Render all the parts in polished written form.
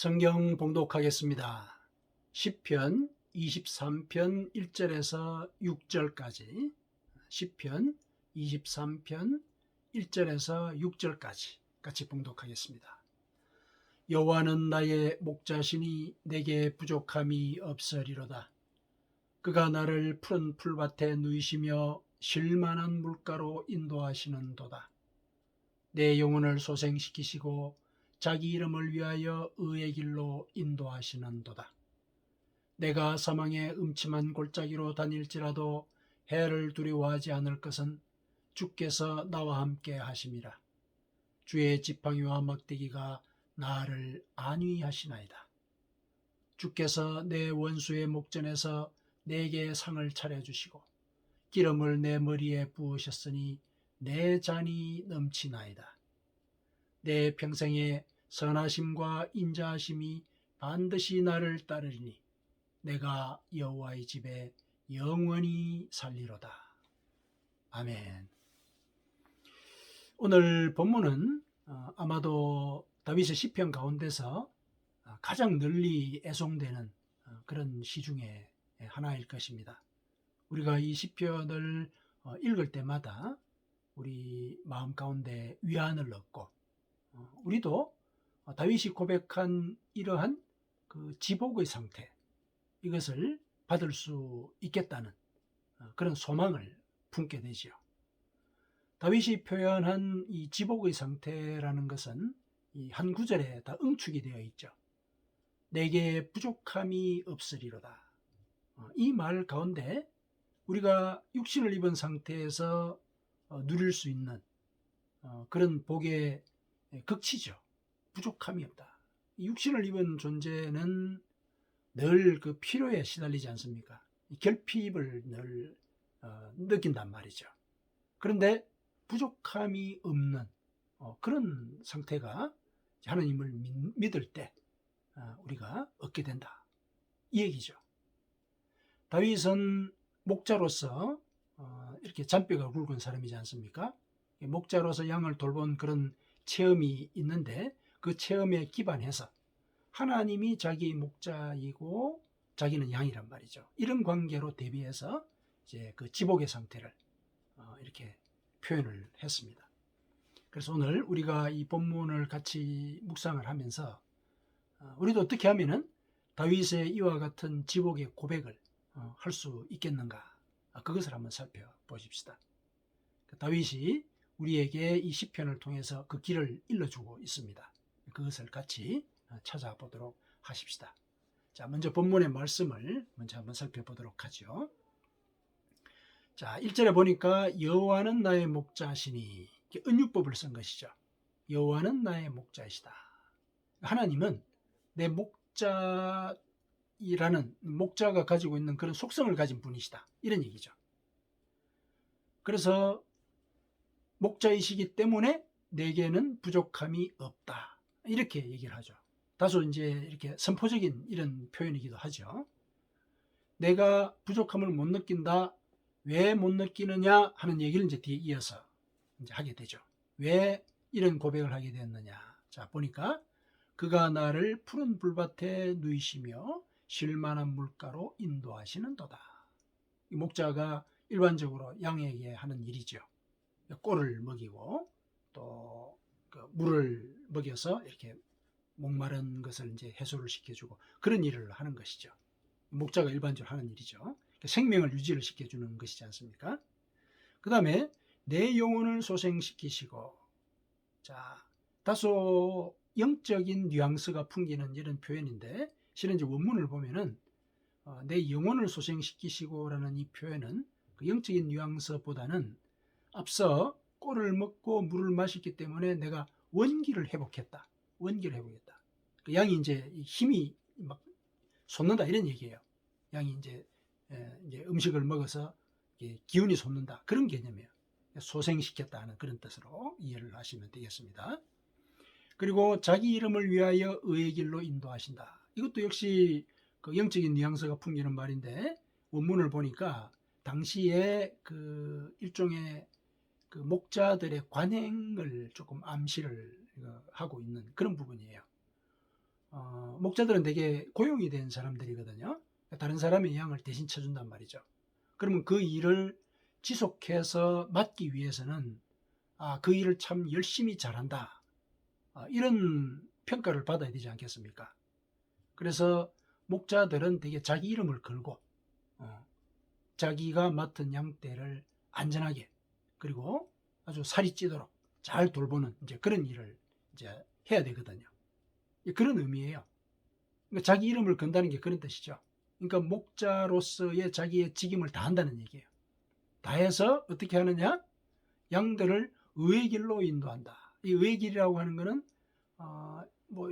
성경 봉독하겠습니다. 시편 23편 1절에서 6절까지, 시편 23편 1절에서 6절까지 같이 봉독하겠습니다. 여호와는 나의 목자시니 내게 부족함이 없으리로다. 그가 나를 푸른 풀밭에 누이시며 쉴만한 물가로 인도하시는도다. 내 영혼을 소생시키시고 자기 이름을 위하여 의의 길로 인도하시는도다. 내가 사망의 음침한 골짜기로 다닐지라도 해를 두려워하지 않을 것은 주께서 나와 함께 하심이라. 주의 지팡이와 막대기가 나를 안위하시나이다. 주께서 내 원수의 목전에서 내게 상을 차려주시고 기름을 내 머리에 부으셨으니 내 잔이 넘치나이다. 내 평생에 선하심과 인자하심이 반드시 나를 따르리니 내가 여호와의 집에 영원히 살리로다. 아멘. 오늘 본문은 아마도 다윗의 시편 가운데서 가장 널리 애송되는 그런 시 중에 하나일 것입니다. 우리가 이 시편을 읽을 때마다 우리 마음 가운데 위안을 얻고 우리도 다윗이 고백한 이러한 그 지복의 상태, 이것을 받을 수 있겠다는 그런 소망을 품게 되지요. 다윗이 표현한 이 지복의 상태라는 것은 이 한 구절에 다 응축이 되어 있죠. 내게 부족함이 없으리로다. 이 말 가운데 우리가 육신을 입은 상태에서 누릴 수 있는 그런 복의 극치죠. 부족함이 없다. 육신을 입은 존재는 늘 그 필요에 시달리지 않습니까? 결핍을 늘 느낀단 말이죠. 그런데 부족함이 없는 그런 상태가 하나님을 믿을 때 우리가 얻게 된다, 이 얘기죠. 다윗은 목자로서 이렇게 잔뼈가 굵은 사람이지 않습니까? 목자로서 양을 돌본 그런 체험이 있는데 그 체험에 기반해서 하나님이 자기 목자이고 자기는 양이란 말이죠. 이런 관계로 대비해서 이제 그 지복의 상태를 이렇게 표현을 했습니다. 그래서 오늘 우리가 이 본문을 같이 묵상을 하면서 우리도 어떻게 하면은 다윗의 이와 같은 지복의 고백을 할 수 있겠는가, 그것을 한번 살펴보십시다. 다윗이 우리에게 이 시편을 통해서 그 길을 일러주고 있습니다. 그것을 같이 찾아보도록 하십시다. 자, 먼저 본문의 말씀을 먼저 한번 살펴보도록 하죠. 자, 1절에 보니까 여호와는 나의 목자시니, 은유법을 쓴 것이죠. 여호와는 나의 목자이시다. 하나님은 내 목자이라는, 목자가 가지고 있는 그런 속성을 가진 분이시다, 이런 얘기죠. 그래서 목자이시기 때문에 내게는 부족함이 없다, 이렇게 얘기를 하죠. 다소 이제 이렇게 선포적인 이런 표현이기도 하죠. 내가 부족함을 못 느낀다. 왜 못 느끼느냐 하는 얘기를 이제 뒤에 이어서 이제 하게 되죠. 왜 이런 고백을 하게 되었느냐. 자, 보니까 그가 나를 푸른 불밭에 누이시며 쉴만한 물가로 인도하시는도다. 이 목자가 일반적으로 양에게 하는 일이죠. 꼴을 먹이고 또 그 물을 먹여서 이렇게 목마른 것을 이제 해소를 시켜주고 그런 일을 하는 것이죠. 목자가 일반적으로 하는 일이죠. 생명을 유지를 시켜주는 것이지 않습니까? 그 다음에 내 영혼을 소생시키시고, 자, 다소 영적인 뉘앙스가 풍기는 이런 표현인데, 실은 이제 원문을 보면은 내 영혼을 소생시키시고라는 이 표현은 그 영적인 뉘앙스보다는 앞서 꼴을 먹고 물을 마셨기 때문에 내가 원기를 회복했다. 원기를 회복했다. 그 양이 이제 힘이 막 솟는다, 이런 얘기예요. 양이 이제 음식을 먹어서 기운이 솟는다, 그런 개념이에요. 소생시켰다 하는 그런 뜻으로 이해를 하시면 되겠습니다. 그리고 자기 이름을 위하여 의의 길로 인도하신다. 이것도 역시 그 영적인 뉘앙스가 풍기는 말인데, 원문을 보니까 당시에 그 일종의 그 목자들의 관행을 조금 암시를 하고 있는 그런 부분이에요. 목자들은 되게 고용이 된 사람들이거든요. 다른 사람의 양을 대신 쳐준단 말이죠. 그러면 그 일을 지속해서 맡기 위해서는 그 일을 참 열심히 잘한다, 이런 평가를 받아야 되지 않겠습니까? 그래서 목자들은 되게 자기 이름을 걸고 자기가 맡은 양떼를 안전하게, 그리고 아주 살이 찌도록 잘 돌보는 이제 그런 일을 이제 해야 되거든요. 그런 의미예요. 그러니까 자기 이름을 건다는 게 그런 뜻이죠. 그러니까 목자로서의 자기의 직임을 다한다는 얘기예요. 다해서 어떻게 하느냐? 양들을 의의 길로 인도한다. 이 의의 길이라고 하는 것은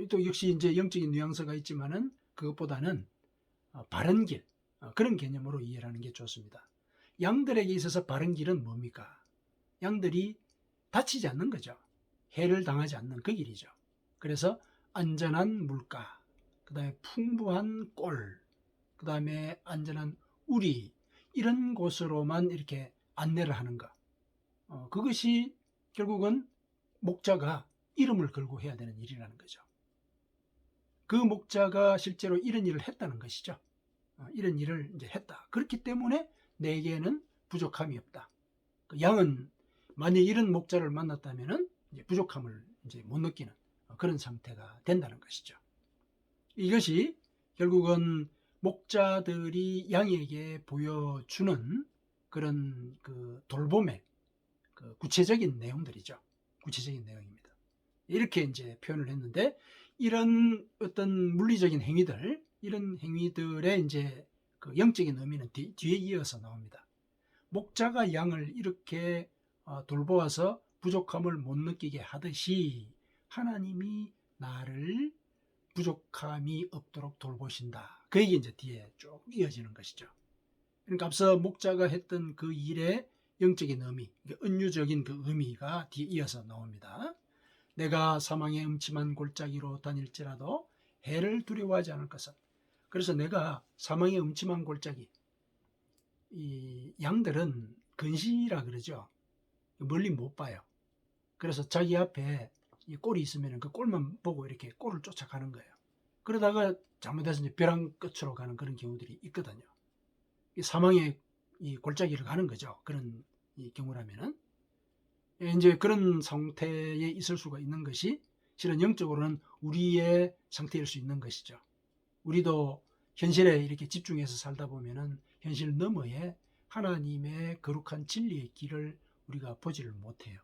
또 역시 이제 영적인 뉘앙스가 있지만은 그것보다는 바른 길, 그런 개념으로 이해를 하는 게 좋습니다. 양들에게 있어서 바른 길은 뭡니까? 양들이 다치지 않는 거죠. 해를 당하지 않는 그 길이죠. 그래서 안전한 물가, 그 다음에 풍부한 꼴, 그 다음에 안전한 우리, 이런 곳으로만 이렇게 안내를 하는 것. 그것이 결국은 목자가 이름을 걸고 해야 되는 일이라는 거죠. 그 목자가 실제로 이런 일을 했다는 것이죠. 이런 일을 이제 했다. 그렇기 때문에 내게는 부족함이 없다. 양은 만약 이런 목자를 만났다면은 이제 부족함을 이제 못 느끼는 그런 상태가 된다는 것이죠. 이것이 결국은 목자들이 양에게 보여주는 그런 그 돌봄의 그 구체적인 내용들이죠. 구체적인 내용입니다. 이렇게 이제 표현을 했는데, 이런 어떤 물리적인 행위들, 이런 행위들의 이제 그 영적인 의미는 뒤에 이어서 나옵니다. 목자가 양을 이렇게 돌보아서 부족함을 못 느끼게 하듯이 하나님이 나를 부족함이 없도록 돌보신다. 그 얘기 이제 뒤에 쭉 이어지는 것이죠. 그러니까 앞서 목자가 했던 그 일의 영적인 의미, 은유적인 그 의미가 뒤에 이어서 나옵니다. 내가 사망의 음침한 골짜기로 다닐지라도 해를 두려워하지 않을 것은. 그래서 내가 사망의 음침한 골짜기, 이 양들은 근시라 그러죠. 멀리 못 봐요. 그래서 자기 앞에 이 꼴이 있으면 그 꼴만 보고 이렇게 꼴을 쫓아가는 거예요. 그러다가 잘못해서 이제 벼랑 끝으로 가는 그런 경우들이 있거든요. 이 사망의 이 골짜기를 가는 거죠. 그런 이 경우라면은 이제 그런 상태에 있을 수가 있는 것이 실은 영적으로는 우리의 상태일 수 있는 것이죠. 우리도 현실에 이렇게 집중해서 살다 보면은 현실 너머에 하나님의 거룩한 진리의 길을 우리가 보지를 못해요.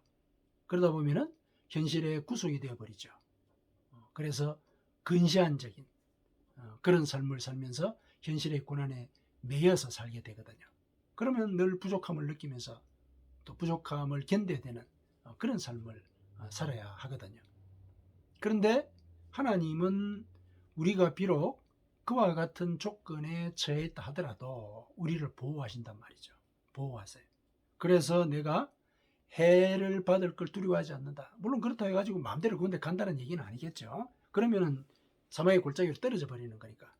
그러다 보면은 현실에 구속이 되어버리죠. 그래서 근시안적인 그런 삶을 살면서 현실의 고난에 매여서 살게 되거든요. 그러면 늘 부족함을 느끼면서 또 부족함을 견뎌야 되는 그런 삶을 살아야 하거든요. 그런데 하나님은 우리가 비록 그와 같은 조건에 처해 있다 하더라도 우리를 보호하신단 말이죠. 보호하세요. 그래서 내가 해를 받을 걸 두려워하지 않는다. 물론 그렇다 해가지고 마음대로 그런데 간다는 얘기는 아니겠죠. 그러면은 사망의 골짜기로 떨어져 버리는 거니까.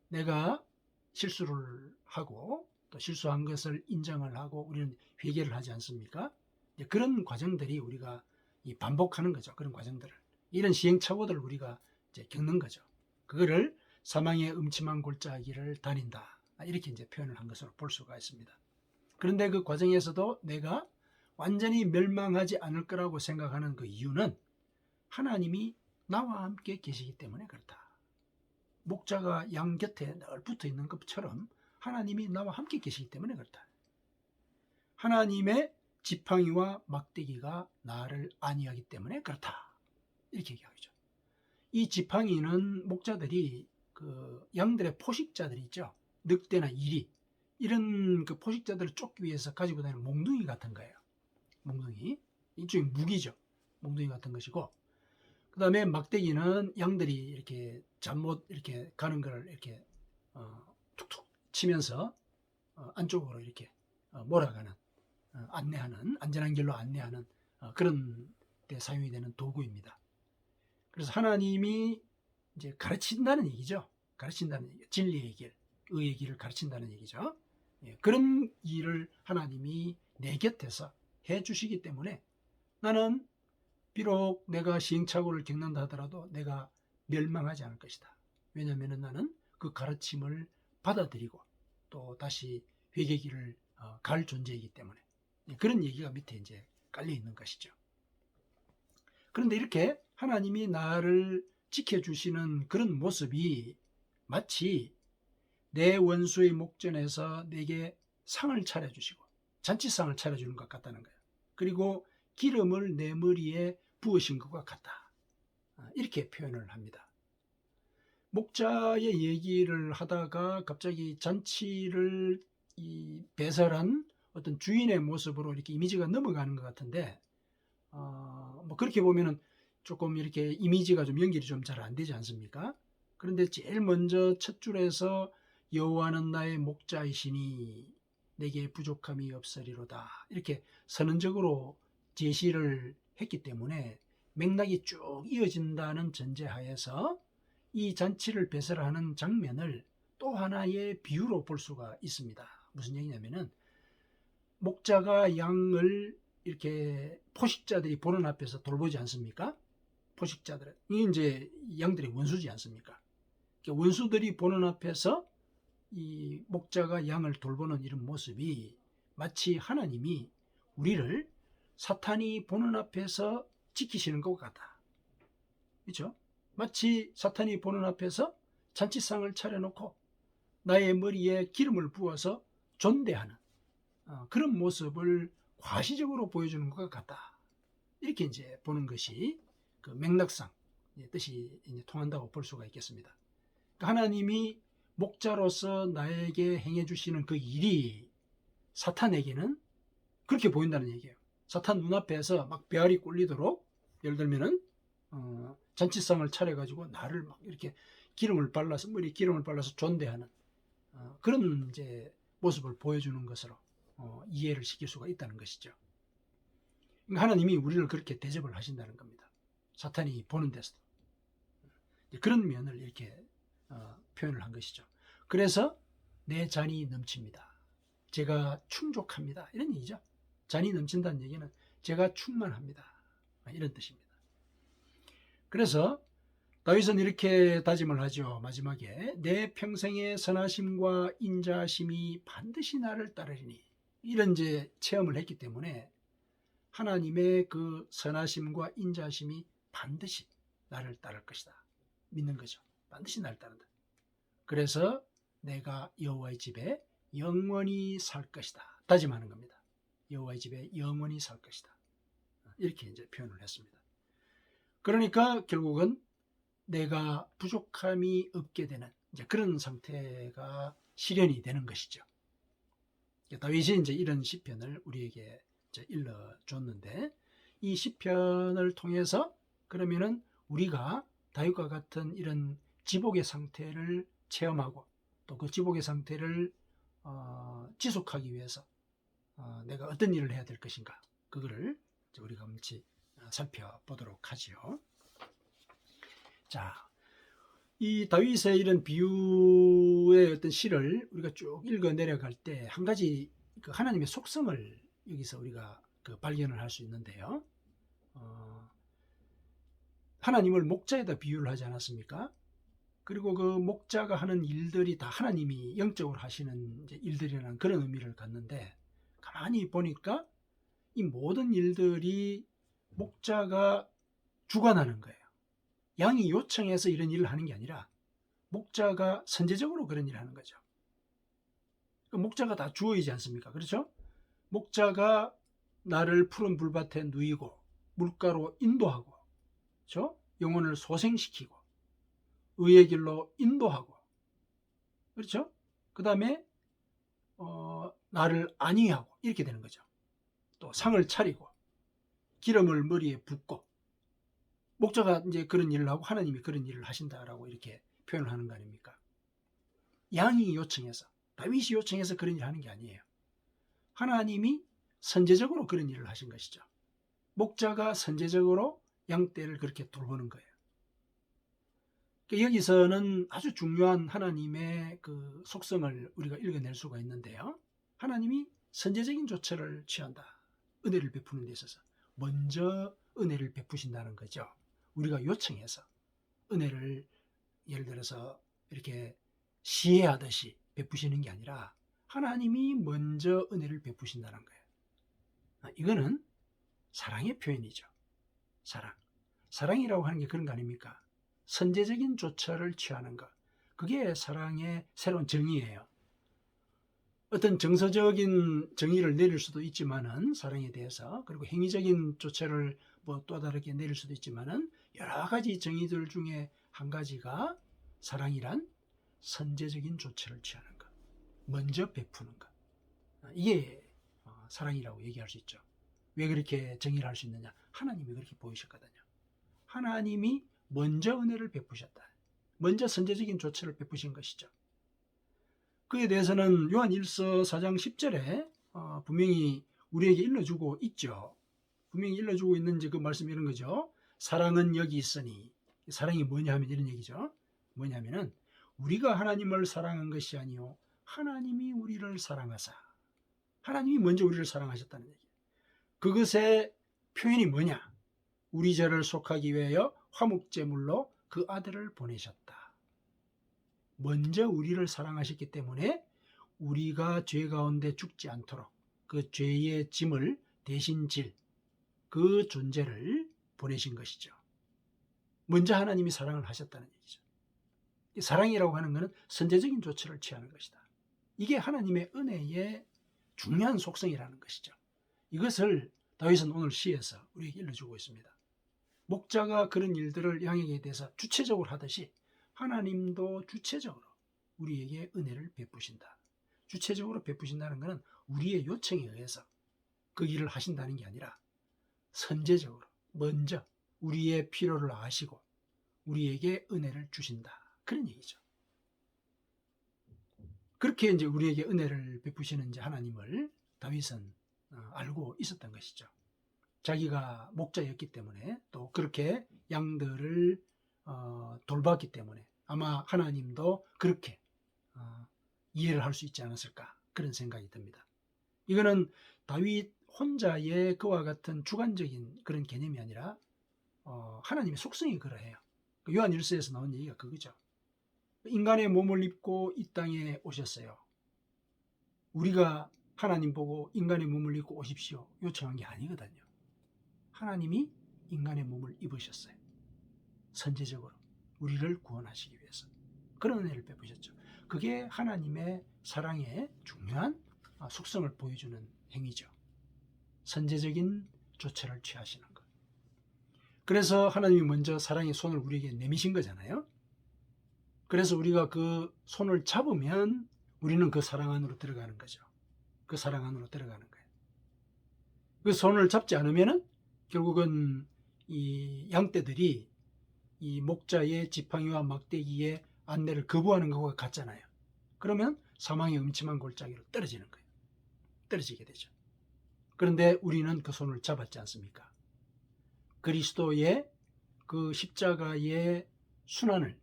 내가 실수를 하고 또 실수한 것을 인정을 하고 우리는 회개를 하지 않습니까? 그런 과정들이 우리가 반복하는 거죠. 그런 과정들을. 이런 시행착오들을 우리가 이제 겪는 거죠. 그거를 사망의 음침한 골짜기를 다닌다. 이렇게 이제 표현을 한 것으로 볼 수가 있습니다. 그런데 그 과정에서도 내가 완전히 멸망하지 않을 거라고 생각하는 그 이유는 하나님이 나와 함께 계시기 때문에 그렇다. 목자가 양 곁에 늘 붙어 있는 것처럼 하나님이 나와 함께 계시기 때문에 그렇다. 하나님의 지팡이와 막대기가 나를 안위하기 때문에 그렇다. 이렇게 얘기하죠. 이 지팡이는 목자들이 그 양들의 포식자들이 있죠. 늑대나 이리, 이런 그 포식자들을 쫓기 위해서 가지고 다니는 몽둥이 같은 거예요. 몽둥이. 일종의 무기죠. 몽둥이 같은 것이고, 그 다음에 막대기는 양들이 이렇게 잠못 이렇게 가는 걸 이렇게 툭툭 치면서 안쪽으로 이렇게 몰아가는, 안내하는, 안전한 길로 안내하는 그런 데 사용이 되는 도구입니다. 그래서 하나님이 이제 가르친다는 얘기죠. 가르친다는 얘기, 진리의 길, 의의 길을 가르친다는 얘기죠. 그런 일을 하나님이 내 곁에서 해주시기 때문에 나는 비록 내가 시행착오를 겪는다 하더라도 내가 멸망하지 않을 것이다. 왜냐하면 나는 그 가르침을 받아들이고 또 다시 회개기를 갈 존재이기 때문에. 그런 얘기가 밑에 이제 깔려 있는 것이죠. 그런데 이렇게 하나님이 나를 지켜주시는 그런 모습이 마치 내 원수의 목전에서 내게 상을 차려주시고 잔치상을 차려주는 것 같다는 거예요. 그리고 기름을 내 머리에 부으신 것과 같다. 이렇게 표현을 합니다. 목자의 얘기를 하다가 갑자기 잔치를 배설한 어떤 주인의 모습으로 이렇게 이미지가 넘어가는 것 같은데, 뭐 그렇게 보면은 조금 이렇게 이미지가 좀 연결이 좀 잘 안 되지 않습니까? 그런데 제일 먼저 첫 줄에서 여호와는 나의 목자이시니 내게 부족함이 없으리로다, 이렇게 선언적으로 제시를 했기 때문에 맥락이 쭉 이어진다는 전제하에서 이 잔치를 배설하는 장면을 또 하나의 비유로 볼 수가 있습니다. 무슨 얘기냐면은 목자가 양을 이렇게 포식자들이 보는 앞에서 돌보지 않습니까? 포식자들은 이 이제 양들의 원수지 않습니까? 원수들이 보는 앞에서 이 목자가 양을 돌보는 이런 모습이 마치 하나님이 우리를 사탄이 보는 앞에서 지키시는 것 같다. 그렇죠? 마치 사탄이 보는 앞에서 잔치상을 차려놓고 나의 머리에 기름을 부어서 존대하는 그런 모습을 과시적으로 보여주는 것 같다. 이렇게 이제 보는 것이 그 맥락상 뜻이 통한다고 볼 수가 있겠습니다. 그러니까 하나님이 목자로서 나에게 행해 주시는 그 일이 사탄에게는 그렇게 보인다는 얘기예요. 사탄 눈앞에서 막 배알이 꼴리도록, 예를 들면은 잔치상을 차려가지고 나를 막 이렇게 기름을 발라서 머리에 기름을 발라서 존대하는 그런 이제 모습을 보여주는 것으로 이해를 시킬 수가 있다는 것이죠. 그러니까 하나님이 우리를 그렇게 대접을 하신다는 겁니다. 사탄이 보는 데서도 그런 면을 이렇게 표현을 한 것이죠. 그래서 내 잔이 넘칩니다. 제가 충족합니다. 이런 얘기죠. 잔이 넘친다는 얘기는 제가 충만합니다. 이런 뜻입니다. 그래서 다윗은 이렇게 다짐을 하죠. 마지막에 내 평생의 선하심과 인자하심이 반드시 나를 따르리니, 이런 이제 체험을 했기 때문에 하나님의 그 선하심과 인자하심이 반드시 나를 따를 것이다. 믿는 거죠. 반드시 나를 따른다. 그래서 내가 여호와의 집에 영원히 살 것이다. 다짐하는 겁니다. 여호와의 집에 영원히 살 것이다. 이렇게 이제 표현을 했습니다. 그러니까 결국은 내가 부족함이 없게 되는 이제 그런 상태가 실현이 되는 것이죠. 다윗이 이제 이런 시편을 우리에게 이제 일러줬는데, 이 시편을 통해서 그러면은 우리가 다윗과 같은 이런 지복의 상태를 체험하고 또 그 지복의 상태를 지속하기 위해서 내가 어떤 일을 해야 될 것인가, 그거를 우리가 같이 살펴보도록 하지요. 자, 이 다윗의 이런 비유의 어떤 시를 우리가 쭉 읽어 내려갈 때 한 가지 그 하나님의 속성을 여기서 우리가 그 발견을 할 수 있는데요. 하나님을 목자에다 비유를 하지 않았습니까? 그리고 그 목자가 하는 일들이 다 하나님이 영적으로 하시는 이제 일들이라는 그런 의미를 갖는데, 가만히 보니까 이 모든 일들이 목자가 주관하는 거예요. 양이 요청해서 이런 일을 하는 게 아니라 목자가 선제적으로 그런 일을 하는 거죠. 목자가 다 주어이지 않습니까? 그렇죠? 목자가 나를 푸른 불밭에 누이고 물가로 인도하고, 그렇죠? 영혼을 소생시키고 의의 길로 인도하고, 그렇죠? 그 다음에 나를 안위하고 이렇게 되는 거죠. 또 상을 차리고 기름을 머리에 붓고, 목자가 이제 그런 일을 하고 하나님이 그런 일을 하신다라고 이렇게 표현을 하는 거 아닙니까? 양이 요청해서, 다윗이 요청해서 그런 일을 하는 게 아니에요. 하나님이 선제적으로 그런 일을 하신 것이죠. 목자가 선제적으로 양떼를 그렇게 돌보는 거예요. 여기서는 아주 중요한 하나님의 그 속성을 우리가 읽어낼 수가 있는데요. 하나님이 선제적인 조처를 취한다. 은혜를 베푸는 데 있어서 먼저 은혜를 베푸신다는 거죠. 우리가 요청해서. 은혜를 예를 들어서 이렇게 시해하듯이 베푸시는 게 아니라 하나님이 먼저 은혜를 베푸신다는 거예요. 이거는 사랑의 표현이죠. 사랑이라고 하는 게 그런 거 아닙니까? 선제적인 조처를 취하는 것. 그게 사랑의 새로운 정의예요. 어떤 정서적인 정의를 내릴 수도 있지만은 사랑에 대해서, 그리고 행위적인 조처를 뭐 또 다르게 내릴 수도 있지만은 여러 가지 정의들 중에 한 가지가 사랑이란 선제적인 조처를 취하는 것, 먼저 베푸는 것. 이게 사랑이라고 얘기할 수 있죠. 왜 그렇게 정의를 할 수 있느냐? 하나님이 그렇게 보이셨거든요. 하나님이 먼저 은혜를 베푸셨다. 먼저 선제적인 조처를 베푸신 것이죠. 그에 대해서는 요한 1서 4장 10절에 분명히 우리에게 일러주고 있죠. 분명히 일러주고 있는지 그 말씀이 이런 거죠. 사랑은 여기 있으니. 사랑이 뭐냐 하면 이런 얘기죠. 뭐냐면은 우리가 하나님을 사랑한 것이 아니요 하나님이 우리를 사랑하사. 하나님이 먼저 우리를 사랑하셨다는 얘기예요. 그것의 표현이 뭐냐? 우리 죄를 속하기 위하여 화목제물로 그 아들을 보내셨다. 먼저 우리를 사랑하셨기 때문에 우리가 죄 가운데 죽지 않도록 그 죄의 짐을 대신 질 그 존재를 보내신 것이죠. 먼저 하나님이 사랑을 하셨다는 얘기죠. 사랑이라고 하는 것은 선제적인 조처를 취하는 것이다. 이게 하나님의 은혜의 중요한 속성이라는 것이죠. 이것을 다윗은 오늘 시에서 우리에게 일러주고 있습니다. 목자가 그런 일들을 양에게 대해서 주체적으로 하듯이 하나님도 주체적으로 우리에게 은혜를 베푸신다. 주체적으로 베푸신다는 것은 우리의 요청에 의해서 그 일을 하신다는 게 아니라 선제적으로 먼저 우리의 필요를 아시고 우리에게 은혜를 주신다. 그런 얘기죠. 그렇게 이제 우리에게 은혜를 베푸시는 이제 하나님을 다윗은 알고 있었던 것이죠. 자기가 목자였기 때문에 또 그렇게 양들을 돌봤기 때문에 아마 하나님도 그렇게 이해를 할 수 있지 않았을까 그런 생각이 듭니다. 이거는 다윗 혼자의 그와 같은 주관적인 그런 개념이 아니라 하나님의 속성이 그러해요. 요한 1서에서 나온 얘기가 그거죠. 인간의 몸을 입고 이 땅에 오셨어요. 우리가 하나님 보고 인간의 몸을 입고 오십시오 요청한 게 아니거든요. 하나님이 인간의 몸을 입으셨어요. 선제적으로 우리를 구원하시기 위해서 그런 은혜를 베푸셨죠. 그게 하나님의 사랑의 중요한 속성을 보여주는 행위죠. 선제적인 조처를 취하시는 것. 그래서 하나님이 먼저 사랑의 손을 우리에게 내미신 거잖아요. 그래서 우리가 그 손을 잡으면 우리는 그 사랑 안으로 들어가는 거죠. 그 사랑 안으로 들어가는 거예요. 그 손을 잡지 않으면은 결국은 이 양떼들이 이 목자의 지팡이와 막대기의 안내를 거부하는 것과 같잖아요. 그러면 사망의 음침한 골짜기로 떨어지는 거예요. 떨어지게 되죠. 그런데 우리는 그 손을 잡았지 않습니까? 그리스도의 그 십자가의 순환을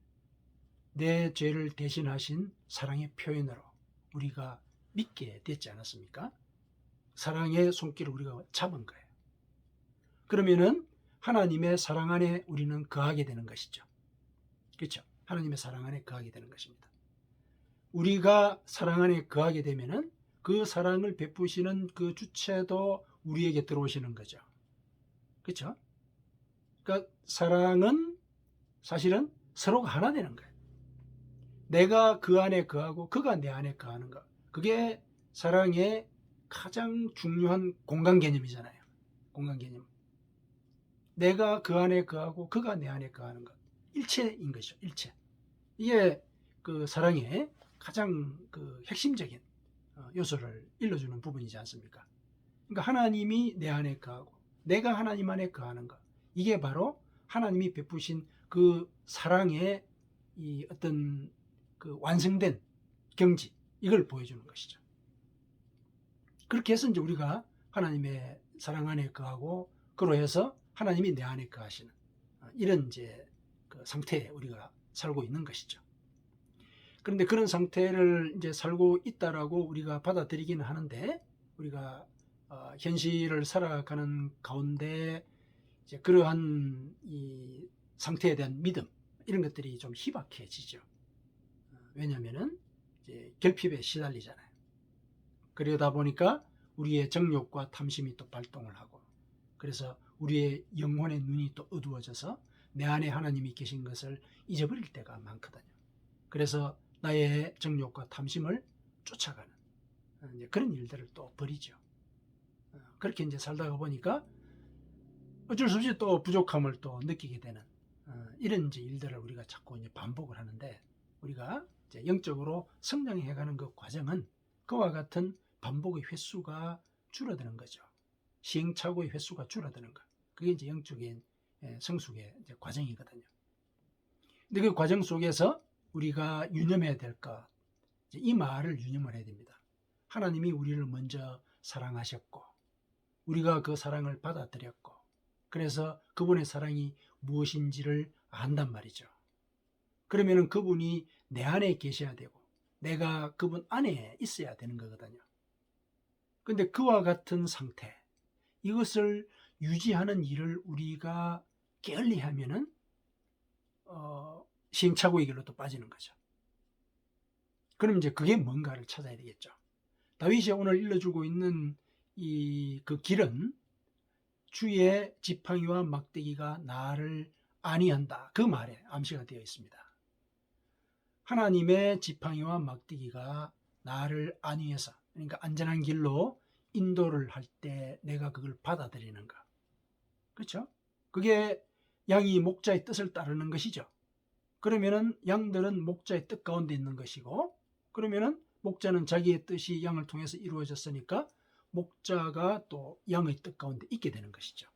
내 죄를 대신하신 사랑의 표현으로 우리가 믿게 됐지 않았습니까? 사랑의 손길을 우리가 잡은 거예요. 그러면은 하나님의 사랑 안에 우리는 거하게 되는 것이죠. 그렇죠? 하나님의 사랑 안에 거하게 되는 것입니다. 우리가 사랑 안에 거하게 되면은 그 사랑을 베푸시는 그 주체도 우리에게 들어오시는 거죠. 그렇죠? 그러니까 사랑은 사실은 서로가 하나 되는 거예요. 내가 그 안에 거하고 그가 내 안에 거하는 것. 그게 사랑의 가장 중요한 공간 개념이잖아요. 공간 개념. 내가 그 안에 거하고 그가 내 안에 거하는 것. 일체인 것이죠. 일체. 이게 그 사랑의 가장 그 핵심적인 요소를 일러주는 부분이지 않습니까? 그러니까 하나님이 내 안에 거하고 내가 하나님 안에 거하는 것. 이게 바로 하나님이 베푸신 그 사랑의 이 어떤 그 완성된 경지, 이걸 보여주는 것이죠. 그렇게 해서 이제 우리가 하나님의 사랑 안에 거하고 그로 해서 하나님이 내 안에 거하시는 이런 이제 그 상태에 우리가 살고 있는 것이죠. 그런데 그런 상태를 이제 살고 있다라고 우리가 받아들이기는 하는데 우리가 현실을 살아가는 가운데 이제 그러한 이 상태에 대한 믿음, 이런 것들이 좀 희박해지죠. 왜냐하면은 이제 결핍에 시달리잖아요. 그러다 보니까 우리의 정욕과 탐심이 또 발동을 하고, 그래서 우리의 영혼의 눈이 또 어두워져서 내 안에 하나님이 계신 것을 잊어버릴 때가 많거든요. 그래서 나의 정욕과 탐심을 쫓아가는 그런 일들을 또 벌이죠. 그렇게 이제 살다가 보니까 어쩔 수 없이 또 부족함을 또 느끼게 되는 이런 이제 일들을 우리가 자꾸 이제 반복을 하는데, 우리가 이제 영적으로 성장해가는 그 과정은 그와 같은 반복의 횟수가 줄어드는 거죠. 시행착오의 횟수가 줄어드는 것. 그게 이제 영적인 성숙의 이제 과정이거든요. 근데 그 과정 속에서 우리가 유념해야 될 것, 이 말을 유념을 해야 됩니다. 하나님이 우리를 먼저 사랑하셨고, 우리가 그 사랑을 받아들였고, 그래서 그분의 사랑이 무엇인지를 안단 말이죠. 그러면은 그분이 내 안에 계셔야 되고, 내가 그분 안에 있어야 되는 거거든요. 근데 그와 같은 상태, 이것을 유지하는 일을 우리가 게을리 하면은 시행착오의 길로 또 빠지는 거죠. 그럼 이제 그게 뭔가를 찾아야 되겠죠. 다윗이 오늘 일러주고 있는 그 길은 주의 지팡이와 막대기가 나를 안위한다, 그 말에 암시가 되어 있습니다. 하나님의 지팡이와 막대기가 나를 안위해서, 그러니까 안전한 길로 인도를 할 때 내가 그걸 받아들이는가. 그렇죠? 그게 양이 목자의 뜻을 따르는 것이죠. 그러면은 양들은 목자의 뜻 가운데 있는 것이고, 그러면은 목자는 자기의 뜻이 양을 통해서 이루어졌으니까 목자가 또 양의 뜻 가운데 있게 되는 것이죠.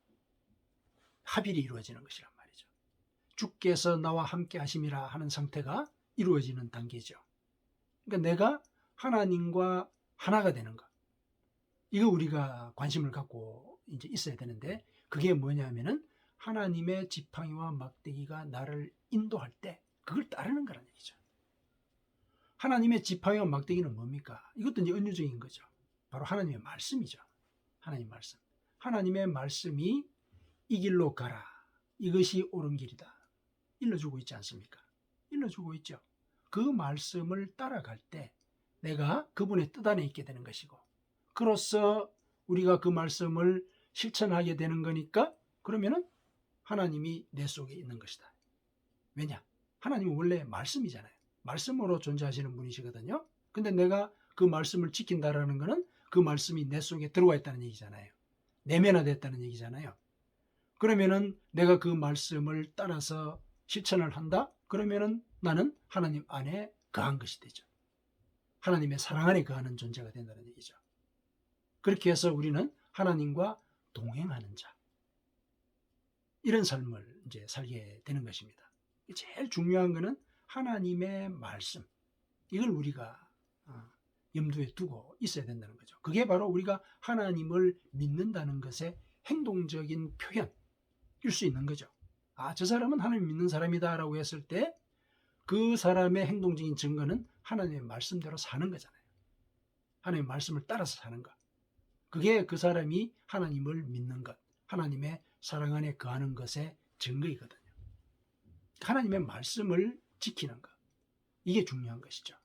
합일이 이루어지는 것이란 말이죠. 주께서 나와 함께 하심이라 하는 상태가 이루어지는 단계죠. 그러니까 내가 하나님과 하나가 되는 것, 이거 우리가 관심을 갖고 이제 있어야 되는데, 그게 뭐냐면은 하나님의 지팡이와 막대기가 나를 인도할 때 그걸 따르는 거라는 얘기죠. 하나님의 지팡이와 막대기는 뭡니까? 이것도 이제 은유적인 거죠. 바로 하나님의 말씀이죠. 하나님의 말씀. 하나님의 말씀이 이 길로 가라, 이것이 옳은 길이다, 일러주고 있지 않습니까? 일러주고 있죠. 그 말씀을 따라갈 때 내가 그분의 뜻 안에 있게 되는 것이고, 그로써 우리가 그 말씀을 실천하게 되는 거니까, 그러면은 하나님이 내 속에 있는 것이다. 왜냐? 하나님은 원래 말씀이잖아요. 말씀으로 존재하시는 분이시거든요. 근데 내가 그 말씀을 지킨다라는 것은 그 말씀이 내 속에 들어와 있다는 얘기잖아요. 내면화됐다는 얘기잖아요. 그러면은 내가 그 말씀을 따라서 실천을 한다? 그러면은 나는 하나님 안에 거한 것이 되죠. 하나님의 사랑 안에 거하는 존재가 된다는 얘기죠. 그렇게 해서 우리는 하나님과 동행하는 자, 이런 삶을 이제 살게 되는 것입니다. 제일 중요한 것은 하나님의 말씀, 이걸 우리가 염두에 두고 있어야 된다는 거죠. 그게 바로 우리가 하나님을 믿는다는 것의 행동적인 표현일 수 있는 거죠. 저 사람은 하나님 믿는 사람이다 라고 했을 때 그 사람의 행동적인 증거는 하나님의 말씀대로 사는 거잖아요. 하나님의 말씀을 따라서 사는 것. 그게 그 사람이 하나님을 믿는 것, 하나님의 사랑 안에 거하는 것의 증거이거든요. 하나님의 말씀을 지키는 것, 이게 중요한 것이죠.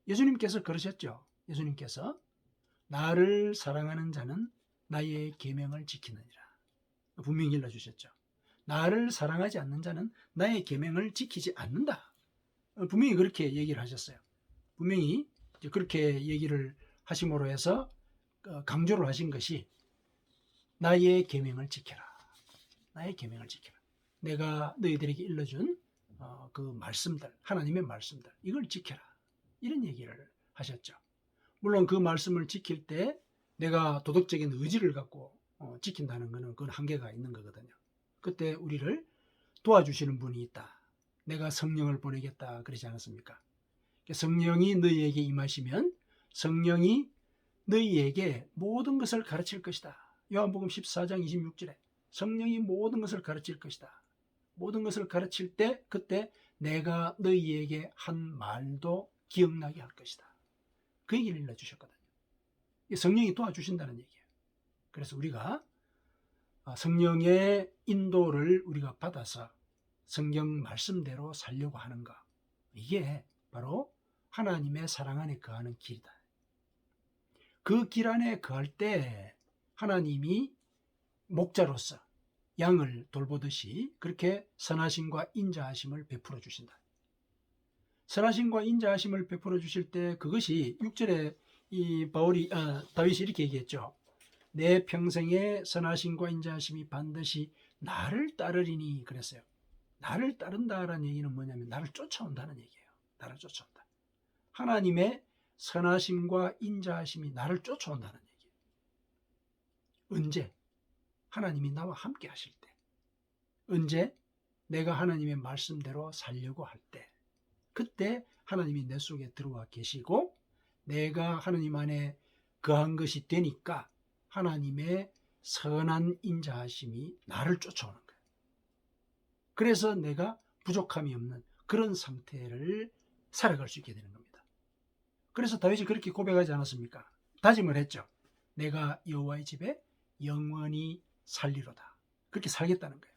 예수님께서 그러셨죠. 예수님께서 나를 사랑하는 자는 나의 계명을 지키느니라, 분명히 일러주셨죠. 나를 사랑하지 않는 자는 나의 계명을 지키지 않는다, 분명히 그렇게 얘기를 하셨어요. 분명히 그렇게 얘기를 하심으로 해서 강조를 하신 것이 나의 계명을 지켜라, 나의 계명을 지켜라. 내가 너희들에게 일러준 그 말씀들, 하나님의 말씀들, 이걸 지켜라, 이런 얘기를 하셨죠. 물론 그 말씀을 지킬 때 내가 도덕적인 의지를 갖고 지킨다는 것은 그건 한계가 있는 거거든요. 그때 우리를 도와주시는 분이 있다. 내가 성령을 보내겠다 그러지 않았습니까? 성령이 너희에게 임하시면 성령이 너희에게 모든 것을 가르칠 것이다. 요한복음 14장 26절에 성령이 모든 것을 가르칠 것이다. 모든 것을 가르칠 때 그때 내가 너희에게 한 말도 기억나게 할 것이다. 그 얘기를 일러주셨거든요. 성령이 도와주신다는 얘기예요. 그래서 우리가 성령의 인도를 우리가 받아서 성경 말씀대로 살려고 하는 것, 이게 바로 하나님의 사랑 안에 거하는 길이다. 그 길 안에 거할 때 하나님이 목자로서 양을 돌보듯이 그렇게 선하심과 인자하심을 베풀어 주신다. 선하심과 인자하심을 베풀어 주실 때 그것이 6절에 다윗이 이렇게 얘기했죠. 내 평생에 선하심과 인자하심이 반드시 나를 따르리니 그랬어요. 나를 따른다라는 얘기는 뭐냐면 나를 쫓아온다는 얘기예요. 나를 쫓아온다. 하나님의 선하심과 인자하심이 나를 쫓아온다는 얘기예요. 언제? 하나님이 나와 함께 하실 때. 언제? 내가 하나님의 말씀대로 살려고 할 때. 그때 하나님이 내 속에 들어와 계시고 내가 하나님 안에 거한 것이 되니까 하나님의 선한 인자하심이 나를 쫓아오는 거예요. 그래서 내가 부족함이 없는 그런 상태를 살아갈 수 있게 되는 겁니다. 그래서 다윗이 그렇게 고백하지 않았습니까? 다짐을 했죠. 내가 여호와의 집에 영원히 살리로다. 그렇게 살겠다는 거예요.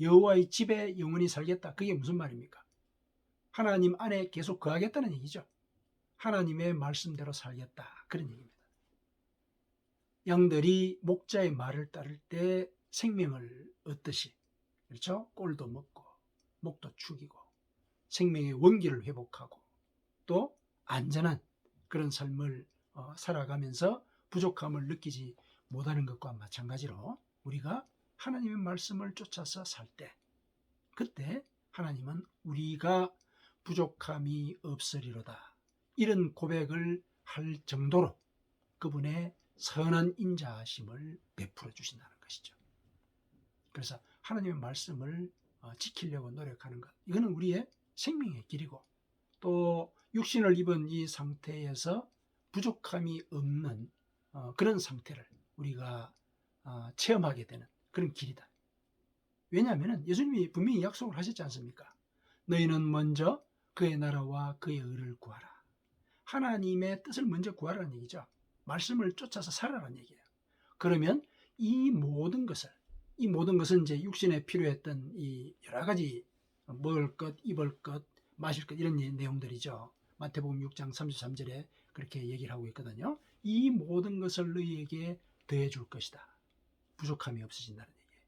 여호와의 집에 영원히 살겠다. 그게 무슨 말입니까? 하나님 안에 계속 거하겠다는 얘기죠. 하나님의 말씀대로 살겠다. 그런 얘기입니다. 양들이 목자의 말을 따를 때 생명을 얻듯이, 그렇죠? 꼴도 먹고 목도 축이고 생명의 원기를 회복하고 또 안전한 그런 삶을 살아가면서 부족함을 느끼지 못하는 것과 마찬가지로 우리가 하나님의 말씀을 쫓아서 살 때, 그때 하나님은 우리가 부족함이 없으리로다. 이런 고백을 할 정도로 그분의 선한 인자하심을 베풀어 주신다는 것이죠. 그래서 하나님의 말씀을 지키려고 노력하는 것, 이거는 우리의 생명의 길이고 또 육신을 입은 이 상태에서 부족함이 없는 그런 상태를 우리가 체험하게 되는 그런 길이다. 왜냐하면 예수님이 분명히 약속을 하셨지 않습니까? 너희는 먼저 그의 나라와 그의 의를 구하라. 하나님의 뜻을 먼저 구하라는 얘기죠. 말씀을 쫓아서 살아라는 얘기예요. 그러면 이 모든 것은 이제 육신에 필요했던 이 여러 가지 먹을 것, 입을 것, 마실 것 이런 내용들이죠. 마태복음 6장 33절에 그렇게 얘기를 하고 있거든요. 이 모든 것을 너희에게 더해 줄 것이다. 부족함이 없어진다는 얘기예요.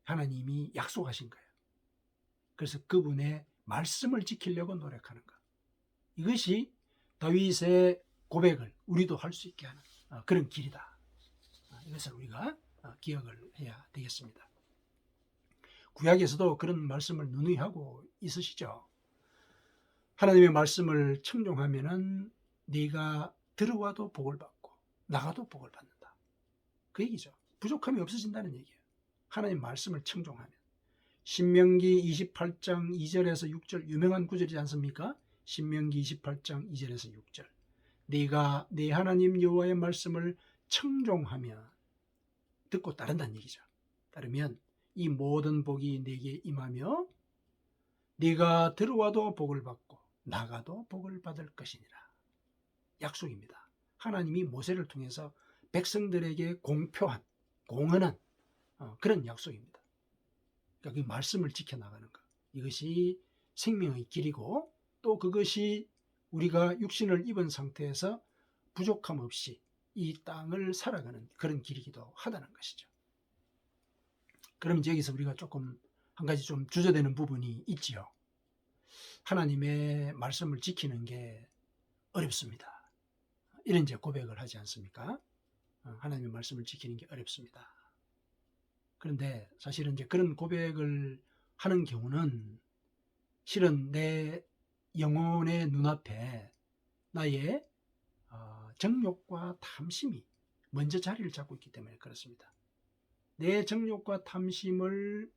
하나님이 약속하신 거예요. 그래서 그분의 말씀을 지키려고 노력하는 것. 이것이 다윗의 고백을 우리도 할 수 있게 하는 그런 길이다. 이것을 우리가 기억을 해야 되겠습니다. 구약에서도 그런 말씀을 누누이 하고 있으시죠. 하나님의 말씀을 청종하면은 네가 들어와도 복을 받고 나가도 복을 받는다. 그 얘기죠. 부족함이 없어진다는 얘기예요. 하나님 말씀을 청종하면. 신명기 28장 2절에서 6절 유명한 구절이지 않습니까? 신명기 28장 2절에서 6절. 네가 네 하나님 여호와의 말씀을 청종하면, 듣고 따른다는 얘기죠. 따르면 이 모든 복이 네게 임하며 네가 들어와도 복을 받고 나가도 복을 받을 것이니라. 약속입니다. 하나님이 모세를 통해서 백성들에게 공언한 그런 약속입니다. 그러니까 그 말씀을 지켜나가는 것, 이것이 생명의 길이고 또 그것이 우리가 육신을 입은 상태에서 부족함 없이 이 땅을 살아가는 그런 길이기도 하다는 것이죠. 그럼 이제 여기서 우리가 조금 한 가지 좀 주저되는 부분이 있지요. 하나님의 말씀을 지키는 게 어렵습니다. 이런 이제 고백을 하지 않습니까? 하나님의 말씀을 지키는 게 어렵습니다. 그런데 사실은 이제 그런 고백을 하는 경우는 실은 내 영혼의 눈앞에 나의 정욕과 탐심이 먼저 자리를 잡고 있기 때문에 그렇습니다. 내 정욕과 탐심을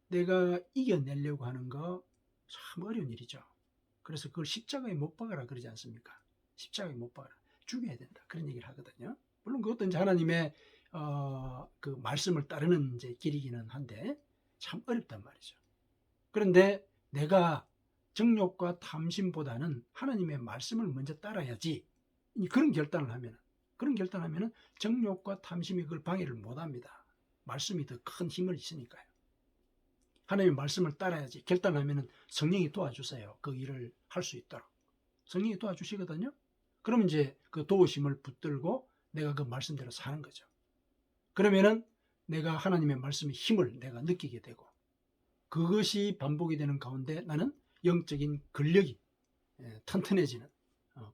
내가 이겨내려고 하는 거 참 어려운 일이죠. 그래서 그걸 십자가에 못 박아라 그러지 않습니까? 십자가에 못 박아라. 죽여야 된다. 그런 얘기를 하거든요. 물론 그것도 이제 하나님의 그 말씀을 따르는 이제 길이기는 한데 참 어렵단 말이죠. 그런데 내가 정욕과 탐심보다는 하나님의 말씀을 먼저 따라야지. 그런 결단을 하면은 정욕과 탐심이 그걸 방해를 못 합니다. 말씀이 더 큰 힘을 있으니까요. 하나님의 말씀을 따라야지 결단하면은 성령이 도와주세요. 그 일을 할 수 있도록. 성령이 도와주시거든요. 그럼 이제 그 도우심을 붙들고 내가 그 말씀대로 사는 거죠. 그러면은 내가 하나님의 말씀의 힘을 내가 느끼게 되고, 그것이 반복이 되는 가운데 나는 영적인 근력이 튼튼해지는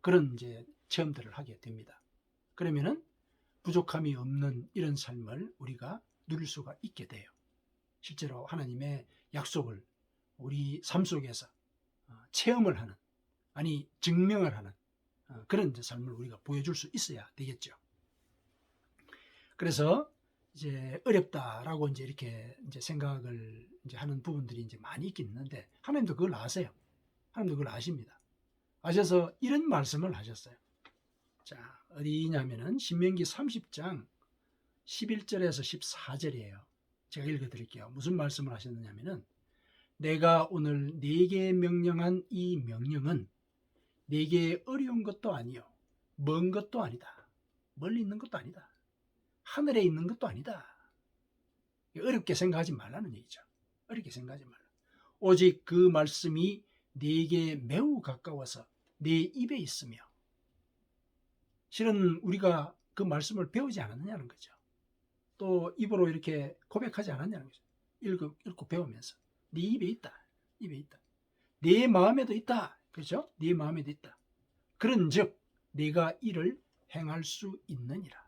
그런 이제 체험들을 하게 됩니다. 그러면은 부족함이 없는 이런 삶을 우리가 누릴 수가 있게 돼요. 실제로 하나님의 약속을 우리 삶 속에서 체험을 하는, 아니 증명을 하는 그런 삶을 우리가 보여줄 수 있어야 되겠죠. 그래서 이제 어렵다라고 이제 이렇게 이제 생각을 이제 하는 부분들이 이제 많이 있긴 있는데, 하나님도 그걸 아세요. 하나님도 그걸 아십니다. 아셔서 이런 말씀을 하셨어요. 자, 어디냐면은 신명기 30장 11절에서 14절이에요. 제가 읽어드릴게요. 무슨 말씀을 하셨느냐면은, 내가 오늘 네게 명령한 이 명령은 네게 어려운 것도 아니요 먼 것도 아니다. 멀리 있는 것도 아니다. 하늘에 있는 것도 아니다. 어렵게 생각하지 말라는 얘기죠. 어렵게 생각하지 말라. 오직 그 말씀이 네게 매우 가까워서 네 입에 있으며, 실은 우리가 그 말씀을 배우지 않았느냐는 거죠. 또 입으로 이렇게 고백하지 않았냐는 거죠. 읽고 배우면서 네 입에 있다. 입에 있다. 네 마음에도 있다. 그렇죠? 네 마음에도 있다. 그런즉 네가 이를 행할 수 있느니라.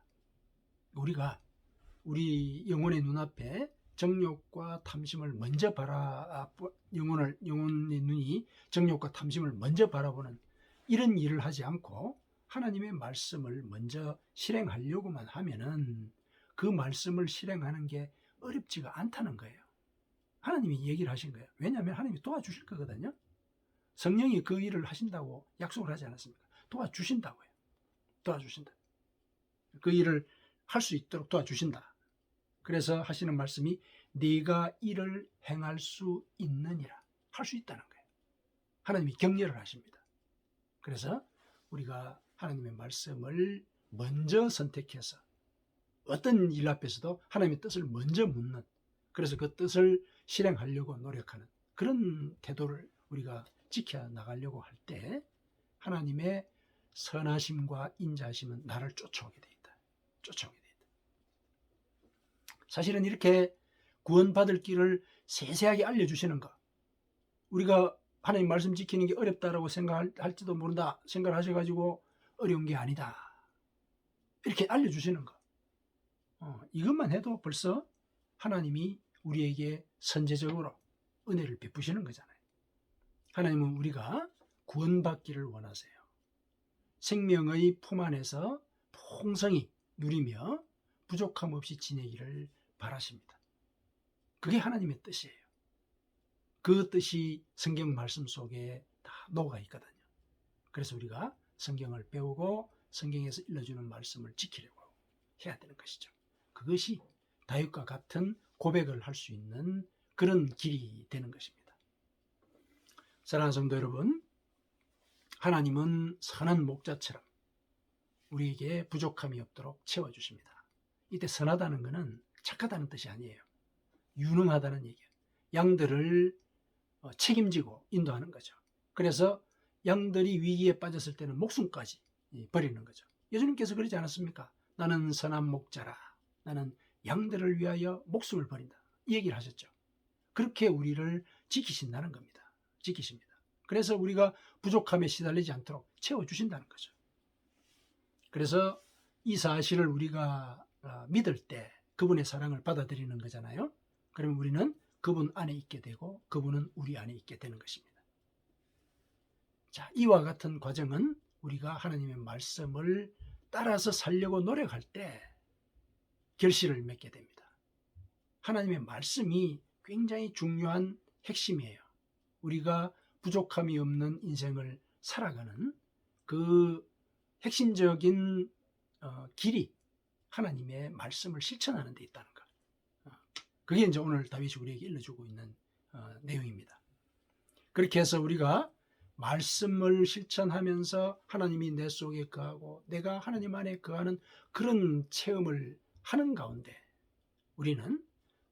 우리가 우리 영혼의 눈앞에 정욕과 탐심을 먼저 영혼의 눈이 정욕과 탐심을 먼저 바라보는 이런 일을 하지 않고 하나님의 말씀을 먼저 실행하려고만 하면은 그 말씀을 실행하는 게 어렵지가 않다는 거예요. 하나님이 얘기를 하신 거예요. 왜냐하면 하나님이 도와주실 거거든요. 성령이 그 일을 하신다고 약속을 하지 않았습니까? 도와주신다고요. 도와주신다. 그 일을 할 수 있도록 도와주신다. 그래서 하시는 말씀이 네가 이를 행할 수 있느니라. 할 수 있다는 거예요. 하나님이 격려를 하십니다. 그래서 우리가 하나님의 말씀을 먼저 선택해서 어떤 일 앞에서도 하나님의 뜻을 먼저 묻는, 그래서 그 뜻을 실행하려고 노력하는 그런 태도를 우리가 지켜나가려고 할 때 하나님의 선하심과 인자하심은 나를 쫓아오게 돼 있다. 쫓아오게 돼 있다. 사실은 이렇게 구원받을 길을 세세하게 알려주시는 것, 우리가 하나님 말씀 지키는 게 어렵다라고 생각할지도 모른다 생각하셔가지고 어려운 게 아니다 이렇게 알려주시는 것, 이것만 해도 벌써 하나님이 우리에게 선제적으로 은혜를 베푸시는 거잖아요. 하나님은 우리가 구원받기를 원하세요. 생명의 품 안에서 풍성히 누리며 부족함 없이 지내기를 바라십니다. 그게 하나님의 뜻이에요. 그 뜻이 성경 말씀 속에 다 녹아 있거든요. 그래서 우리가 성경을 배우고 성경에서 일러주는 말씀을 지키려고 해야 되는 것이죠. 그것이 다윗과 같은 고백을 할 수 있는 그런 길이 되는 것입니다. 사랑하는 성도 여러분, 하나님은 선한 목자처럼 우리에게 부족함이 없도록 채워주십니다. 이때 선하다는 것은 착하다는 뜻이 아니에요. 유능하다는 얘기예요. 양들을 책임지고 인도하는 거죠. 그래서 양들이 위기에 빠졌을 때는 목숨까지 버리는 거죠. 예수님께서 그러지 않았습니까? 나는 선한 목자라. 나는 양들을 위하여 목숨을 버린다. 이 얘기를 하셨죠. 그렇게 우리를 지키신다는 겁니다. 지키십니다. 그래서 우리가 부족함에 시달리지 않도록 채워주신다는 거죠. 그래서 이 사실을 우리가 믿을 때 그분의 사랑을 받아들이는 거잖아요. 그러면 우리는 그분 안에 있게 되고 그분은 우리 안에 있게 되는 것입니다. 자, 이와 같은 과정은 우리가 하나님의 말씀을 따라서 살려고 노력할 때 결실을 맺게 됩니다. 하나님의 말씀이 굉장히 중요한 핵심이에요. 우리가 부족함이 없는 인생을 살아가는 그 핵심적인 길이 하나님의 말씀을 실천하는 데 있다는 것. 그게 이제 오늘 다윗이 우리에게 일러주고 있는 내용입니다. 그렇게 해서 우리가 말씀을 실천하면서 하나님이 내 속에 거하고 내가 하나님 안에 거하는 그런 체험을 하는 가운데 우리는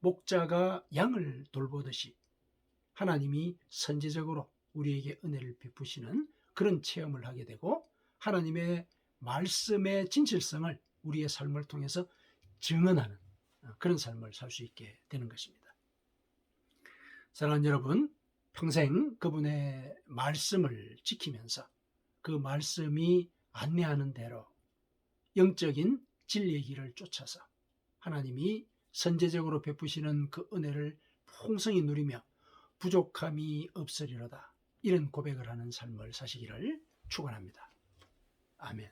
목자가 양을 돌보듯이 하나님이 선제적으로 우리에게 은혜를 베푸시는 그런 체험을 하게 되고 하나님의 말씀의 진실성을 우리의 삶을 통해서 증언하는 그런 삶을 살 수 있게 되는 것입니다. 사랑하는 여러분, 평생 그분의 말씀을 지키면서 그 말씀이 안내하는 대로 영적인 진리의 길을 쫓아서 하나님이 선제적으로 베푸시는 그 은혜를 풍성히 누리며 부족함이 없으리로다, 이런 고백을 하는 삶을 사시기를 축원합니다. 아멘.